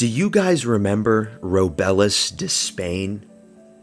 Do you guys remember Robellis Despain?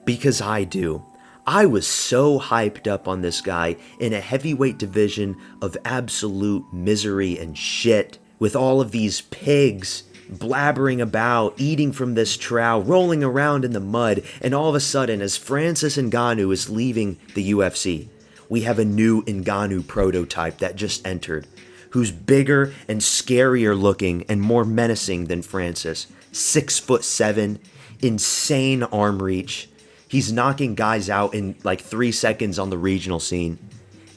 Because I do. I was so hyped up on this guy in a heavyweight division of absolute misery and shit, with all of these pigs blabbering about, eating from this trough, rolling around in the mud, and all of a sudden, as Francis Ngannou is leaving the UFC, we have a new Ngannou prototype that just entered, who's bigger and scarier looking and more menacing than Francis. 6'7", insane arm reach. He's knocking guys out in like 3 seconds on the regional scene,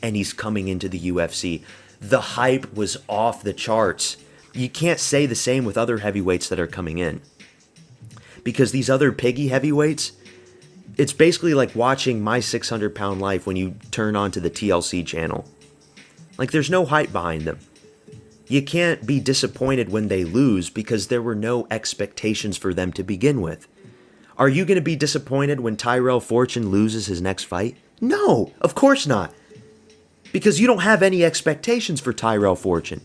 and he's coming into the UFC. The hype was off the charts. You can't say the same with other heavyweights that are coming in, because these other piggy heavyweights, it's basically like watching My 600 Pound Life when you turn onto the TLC channel. Like, there's no hype behind them. You can't be disappointed when they lose because there were no expectations for them to begin with. Are you going to be disappointed when Tyrell Fortune loses his next fight? No, of course not. Because you don't have any expectations for Tyrell Fortune.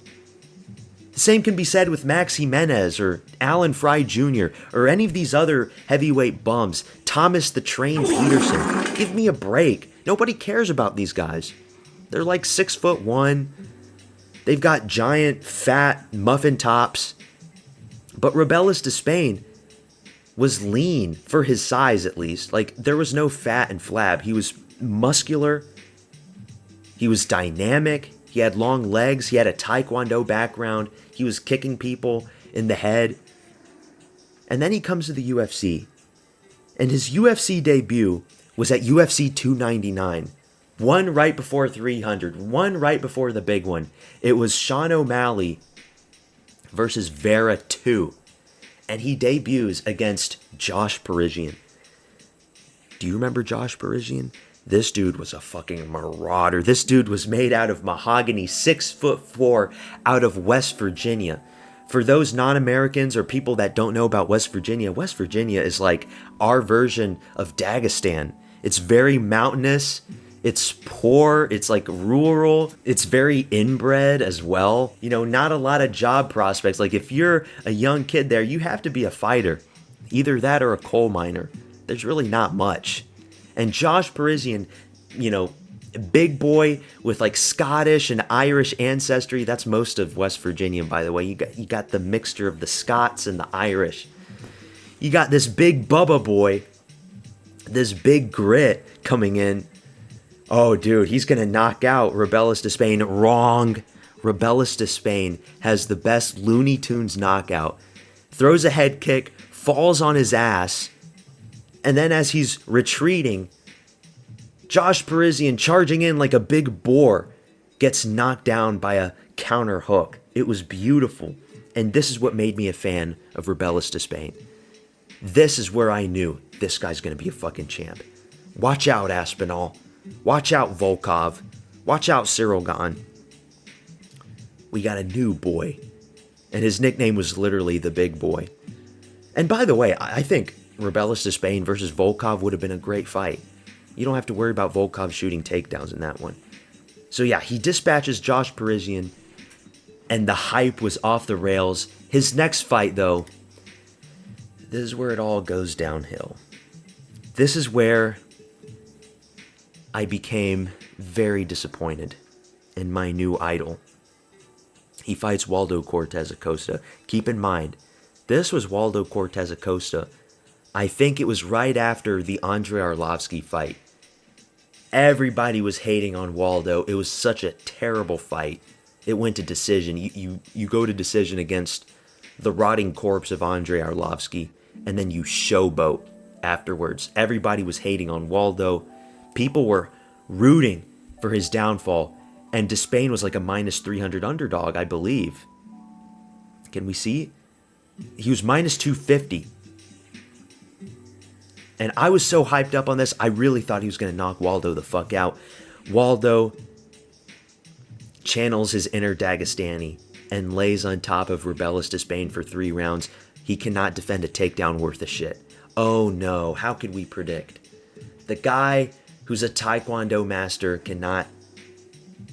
The same can be said with Max Jimenez or Alan Fry Jr. or any of these other heavyweight bums. Thomas the Train Peterson. Give me a break. Nobody cares about these guys. They're like 6'1". They've got giant, fat muffin tops. But Robellis Despain was lean, for his size at least. Like, there was no fat and flab. He was muscular. He was dynamic. He had long legs. He had a taekwondo background. He was kicking people in the head. And then he comes to the UFC. And his UFC debut was at UFC 299. One right before 300. One right before the big one. It was Sean O'Malley versus Vera 2. And he debuts against Josh Parisian. Do you remember Josh Parisian? This dude was a fucking marauder. This dude was made out of mahogany, 6'4", out of West Virginia. For those non-Americans or people that don't know about West Virginia is like our version of Dagestan. It's very mountainous. It's poor, it's like rural, it's very inbred as well. You know, not a lot of job prospects. Like, if you're a young kid there, you have to be a fighter. Either that or a coal miner. There's really not much. And Josh Parisian, you know, big boy with like Scottish and Irish ancestry. That's most of West Virginia, by the way. You got the mixture of the Scots and the Irish. You got this big Bubba boy, this big grit coming in. Oh, dude, he's going to knock out Robellis Despain. Wrong. Robellis Despain has the best Looney Tunes knockout. Throws a head kick, falls on his ass, and then as he's retreating, Josh Parisian, charging in like a big boar, gets knocked down by a counter hook. It was beautiful. And this is what made me a fan of Robellis Despain. This is where I knew this guy's going to be a fucking champ. Watch out, Aspinall. Watch out, Volkov. Watch out, Cyril Gahn. We got a new boy. And his nickname was literally the Big Boy. And by the way, I think Robellis Despain versus Volkov would have been a great fight. You don't have to worry about Volkov shooting takedowns in that one. So yeah, he dispatches Josh Parisian, and the hype was off the rails. His next fight, though, this is where it all goes downhill. This is where I became very disappointed in my new idol. He fights Waldo Cortez Acosta. Keep in mind, this was Waldo Cortez Acosta. I think it was right after the Andrei Arlovsky fight. Everybody was hating on Waldo. It was such a terrible fight. It went to decision. You go to decision against the rotting corpse of Andrei Arlovsky, and then you showboat afterwards. Everybody was hating on Waldo. People were rooting for his downfall, and Despain was like a minus 300 underdog, I believe. Can we see? He was minus 250. And I was so hyped up on this, I really thought he was going to knock Waldo the fuck out. Waldo channels his inner Dagestani and lays on top of Robellis Despain for 3 rounds. He cannot defend a takedown worth a shit. Oh no, how could we predict? The guy who's a taekwondo master cannot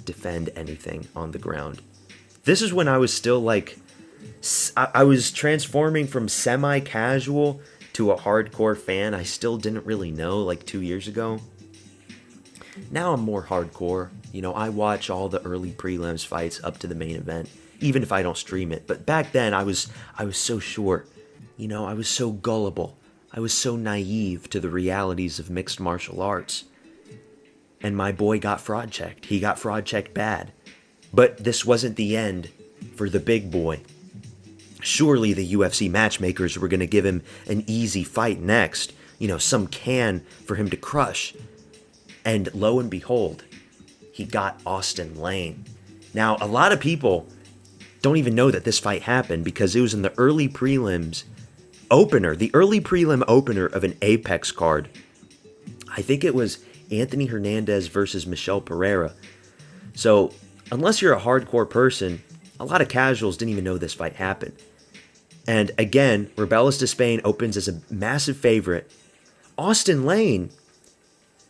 defend anything on the ground. This is when I was still like I was transforming from semi-casual to a hardcore fan. I still didn't really know like 2 years ago. Now I'm more hardcore. I watch all the early prelims fights up to the main event, even if I don't stream it. But back then I was so short. I was so gullible. I was so naive to the realities of mixed martial arts. And my boy got fraud checked. He got fraud checked bad. But this wasn't the end for the big boy. Surely the UFC matchmakers were going to give him an easy fight next. Some can for him to crush. And lo and behold, he got Austin Lane. Now, a lot of people don't even know that this fight happened because it was in the early prelims opener, the early prelim opener of an Apex card. I think it was Anthony Hernandez versus Michel Pereira. So, unless you're a hardcore person, a lot of casuals didn't even know this fight happened. And again, Rebellis Despain opens as a massive favorite. Austin Lane,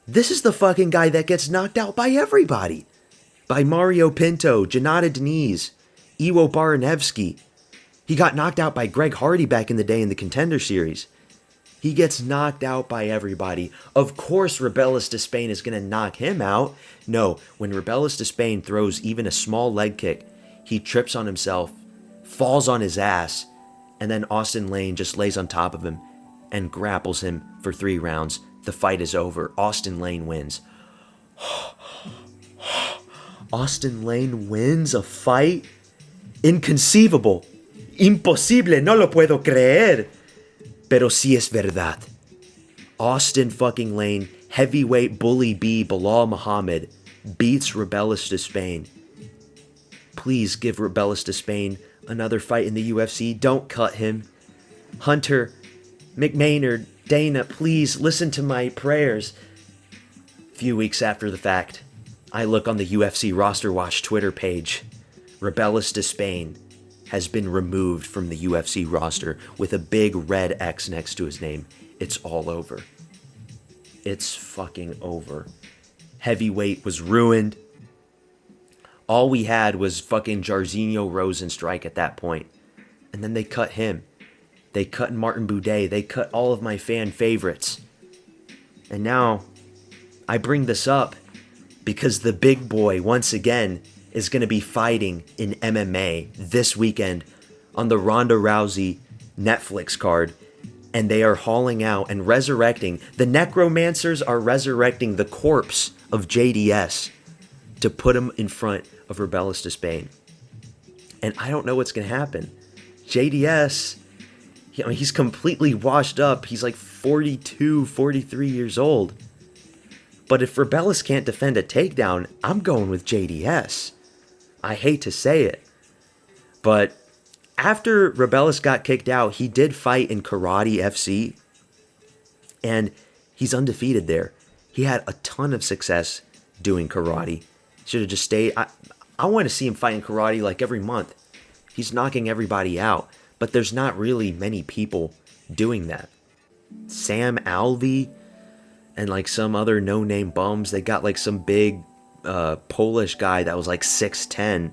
this is the fucking guy that gets knocked out by everybody. By Mario Pinto, Janata Diniz, Iwo Baranevsky. He got knocked out by Greg Hardy back in the day in the Contender Series. He gets knocked out by everybody. Of course, Rebellis Despain is going to knock him out. No, when Rebellis Despain throws even a small leg kick, he trips on himself, falls on his ass, and then Austin Lane just lays on top of him and grapples him for 3 rounds. The fight is over. Austin Lane wins. Austin Lane wins a fight? Inconceivable. Imposible. No lo puedo creer. Pero sí es verdad. Austin fucking Lane, heavyweight bully B Bilal Muhammad, beats Rebellis Despain. Please give Rebellis Despain another fight in the UFC. Don't cut him. Hunter, McMaynard, Dana, please listen to my prayers. A few weeks after the fact, I look on the UFC Roster Watch Twitter page. Rebellis Despain has been removed from the UFC roster with a big red X next to his name. It's all over. It's fucking over. Heavyweight was ruined. All we had was fucking Jairzinho Rosenstrike at that point. And then they cut him. They cut Martin Boudet. They cut all of my fan favorites. And now, I bring this up because the big boy, once again, is going to be fighting in MMA this weekend on the Ronda Rousey Netflix card. And they are hauling out and resurrecting. The necromancers are resurrecting the corpse of JDS to put him in front of Rebellis Despain. And I don't know what's going to happen. JDS, he's completely washed up. He's like 42, 43 years old. But if Rebellis can't defend a takedown, I'm going with JDS. I hate to say it. But after Rebellis got kicked out, he did fight in Karate FC. And he's undefeated there. He had a ton of success doing karate. Should have just stayed. I want to see him fighting karate like every month. He's knocking everybody out. But there's not really many people doing that. Sam Alvey and like some other no-name bums. They got like some big Polish guy that was like 6'10".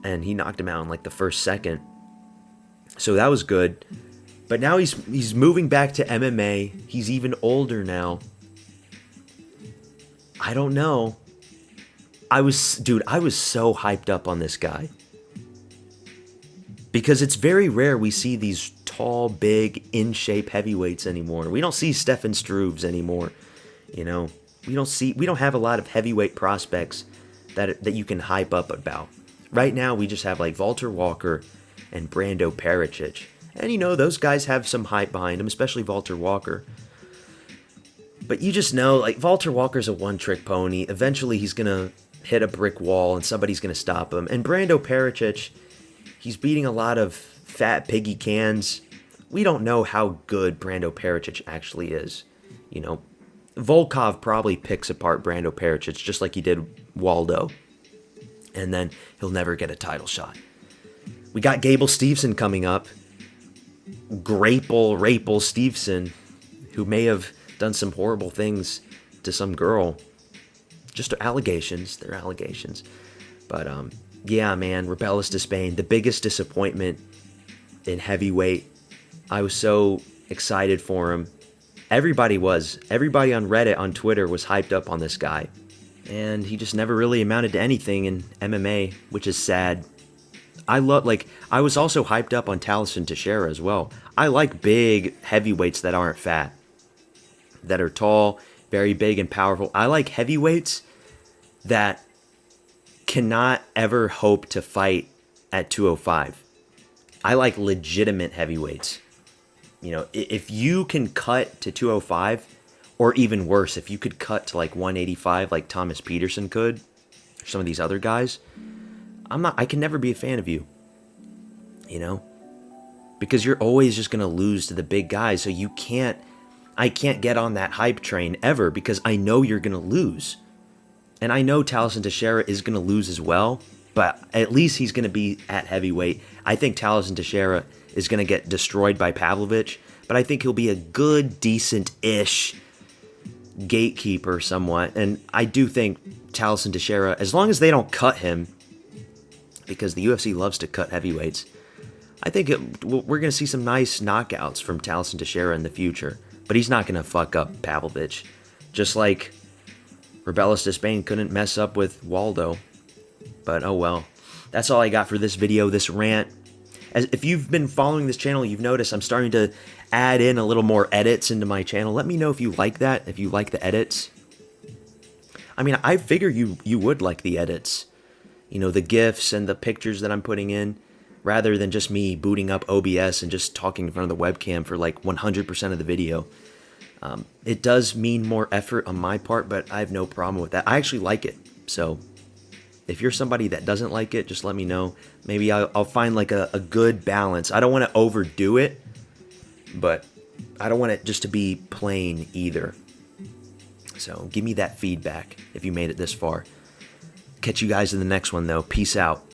And he knocked him out in like the first second. So that was good. But now he's moving back to MMA. He's even older now. I don't know. I was so hyped up on this guy. Because it's very rare we see these tall, big, in-shape heavyweights anymore. We don't see Stefan Struves anymore. We don't have a lot of heavyweight prospects that you can hype up about. Right now, we just have like Walter Walker and Brando Pericic. And those guys have some hype behind them, especially Walter Walker. But you just know, like, Walter Walker's a one-trick pony. Eventually, he's going to hit a brick wall and somebody's going to stop him. And Brando Pericic, he's beating a lot of fat piggy cans. We don't know how good Brando Pericic actually is. Volkov probably picks apart Brando Pericic just like he did Waldo. And then he'll never get a title shot. We got Gable Steveson coming up. Rapel Steveson, who may have done some horrible things to some girl. Just allegations. They're allegations. But Yeah, man, Rebellis Despain, the biggest disappointment in heavyweight. I was so excited for him. Everybody was. Everybody on Reddit, on Twitter, was hyped up on this guy. And he just never really amounted to anything in MMA, which is sad. I was also hyped up on Taliesin Teixeira as well. I like big heavyweights that aren't fat, that are tall, very big and powerful. I like heavyweights that cannot ever hope to fight at 205. I like legitimate heavyweights. If you can cut to 205, or even worse, if you could cut to like 185 like Thomas Peterson could, or some of these other guys, I can never be a fan of you. Because you're always just going to lose to the big guys, so I can't get on that hype train ever because I know you're going to lose. And I know Taliesin Teixeira is going to lose as well, but at least he's going to be at heavyweight. I think Taliesin Teixeira is going to get destroyed by Pavlovich, but I think he'll be a good, decent-ish gatekeeper somewhat. And I do think Taliesin Teixeira, as long as they don't cut him, because the UFC loves to cut heavyweights, I think we're going to see some nice knockouts from Taliesin Teixeira in the future. But he's not going to fuck up Pavlovich. Just like Rebellis Despain couldn't mess up with Waldo. But oh well. That's all I got for this video, this rant. If you've been following this channel, you've noticed I'm starting to add in a little more edits into my channel. Let me know if you like that, if you like the edits. I mean, I figure you would like the edits. The GIFs and the pictures that I'm putting in, rather than just me booting up OBS and just talking in front of the webcam for like 100% of the video. It does mean more effort on my part, but I have no problem with that. I actually like it. So if you're somebody that doesn't like it, just let me know. Maybe I'll find like a good balance. I don't want to overdo it, but I don't want it just to be plain either. So give me that feedback if you made it this far. Catch you guys in the next one, though. Peace out.